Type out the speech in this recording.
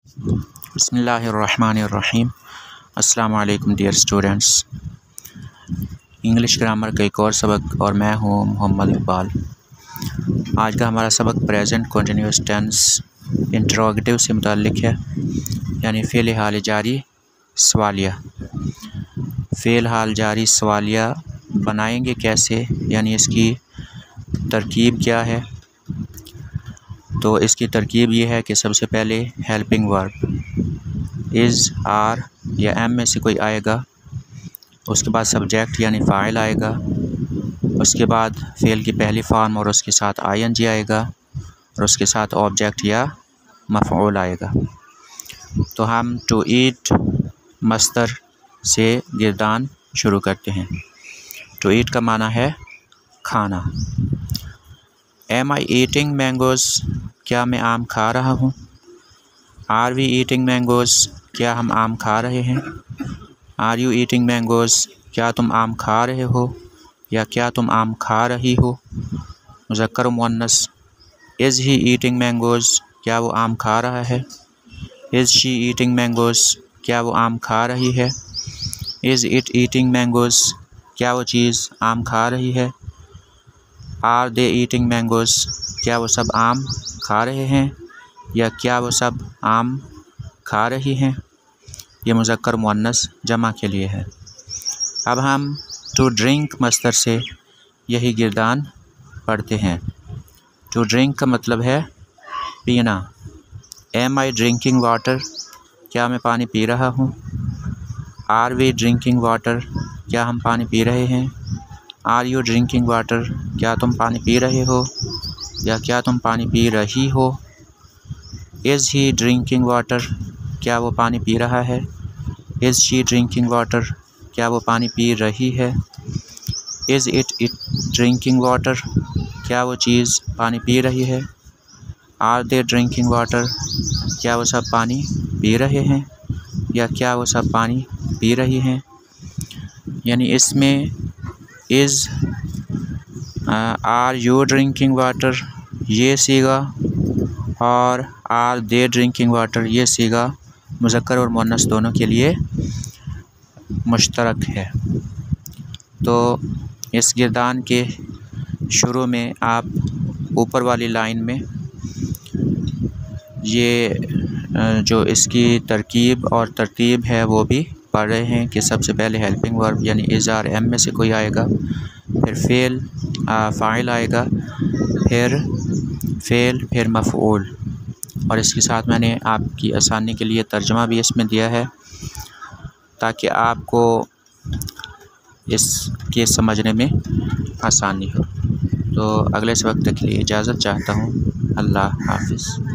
बिस्मिल्लाहिर्रहमानिर्रहीम। अस्सलामु अलैकुम डियर स्टूडेंट्स। इंग्लिश ग्रामर का एक और सबक और मैं हूँ मोहम्मद इकबाल। आज का हमारा सबक प्रेजेंट कंटिन्यूअस टेंस इंटरोगेटिव से मुताल्लिक़ है, यानी फ़ेल हाल जारी सवालिया। फ़ेल हाल जारी सवालिया बनाएंगे कैसे, यानी इसकी तरकीब क्या है। तो इसकी तरकीब ये है कि सबसे पहले हेल्पिंग वर्ब इज़, आर या एम में से कोई आएगा, उसके बाद सब्जेक्ट यानी फ़ाइल आएगा, उसके बाद फ़ेल की पहली फॉर्म और उसके साथ आईएनजी आएगा और उसके साथ ऑब्जेक्ट या मफ़ऊल आएगा। तो हम टू ईट मस्तर से गिरदान शुरू करते हैं। टू ईट का माना है खाना। एम आई ईटिंग मैंगोज़, क्या मैं आम खा रहा हूँ। आर वी ईटिंग मैंगोज़, क्या हम आम खा रहे हैं। आर यू ईटिंग मैंगोज़, क्या तुम आम खा रहे हो या क्या तुम आम खा रही हो। मुज़क्कर मुअन्नस। इज़ ही ईटिंग मैंगोज़, क्या वो आम खा रहा है। इज़ शी ईटिंग मैंगोज़, क्या वो आम खा रही है। इज़ इट ईटिंग मैंगोज़, क्या वो चीज़ आम खा रही है। आर दे ईटिंग मैंगोज़, क्या वो सब आम खा रहे हैं या क्या वो सब आम खा रही हैं। ये मुज़क्कर मुअन्नस जमा के लिए है। अब हम टू ड्रिंक मस्तर से यही गिरदान पढ़ते हैं। टू ड्रिंक का मतलब है पीना। एम आई ड्रिंकिंग वाटर, क्या मैं पानी पी रहा हूँ। आर वी ड्रिंकिंग वाटर, क्या हम पानी पी रहे हैं। आर यू ड्रिंकिंग वाटर, क्या तुम पानी पी रहे हो या क्या तुम पानी पी रही हो। इज़ ही ड्रिंकिंग वाटर, क्या वो पानी पी रहा है। इज़ शी ड्रिंकिंग वाटर, क्या वो पानी पी रही है। इज़ इट ड्रिंकिंग वाटर, क्या वो चीज़ पानी पी रही है। आर दे ड्रिंकिंग वाटर, क्या वो सब पानी पी रहे हैं या क्या वो सब पानी पी रही हैं। यानी इसमें is, are you drinking water ये सीगा और आर दे ड्रिंकिंग वाटर ये सीगा मुज़क्कर और मुअन्नस दोनों के लिए मुश्तरक है। तो इस गिरदान के शुरू में आप ऊपर वाली लाइन में ये जो इसकी तरकीब और तरतीब है वो भी पढ़ रहे हैं कि सबसे पहले हेल्पिंग वर्ब यानी इज़ आर एम में से कोई आएगा, फिर फ़ेल फ़ाइल आएगा, फिर मफ़ऊल। और इसके साथ मैंने आपकी आसानी के लिए तर्जुमा भी इसमें दिया है ताकि आपको इसके समझने में आसानी हो। तो अगले सबक तक के लिए इजाज़त चाहता हूँ। अल्लाह हाफ़िज़।